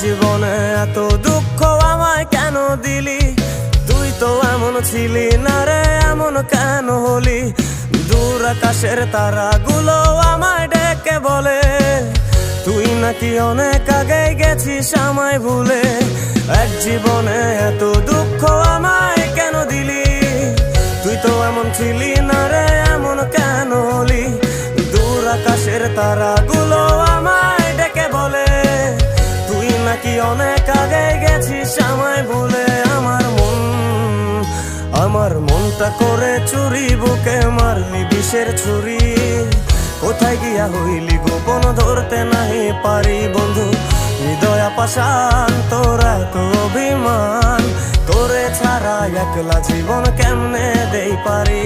জীবনে এত দুঃখ আমায় কেন দিলি? তুই তো এমন ছিলি না রে, এমন কেন হলি? দূর আকাশের তারাগুলো আমায় ডেকে বলে তুই নাকি অনেক আগে গেছিস আমায় ভুলে। এক জীবনে এত দুঃখ আমায় কেন দিলি? তুই তো এমন ছিলি না রে, এমন কেন হলি? দূর আকাশের তারাগুলো আমায় ডেকে বলে তুই নাকি অনেক আগে গেছিস আমায় ভুলে। আমার মনটা করে চুরি, বুকে মারলি বিষের ছুরি। কোথায় গিয়া হইলি গোপন ধরতে নাহি পারি বন্ধু। হৃদয় পাষাণ তোর এত অভিমান, তোরে ছাড়া একলা জীবন কেমনে দেই পারি?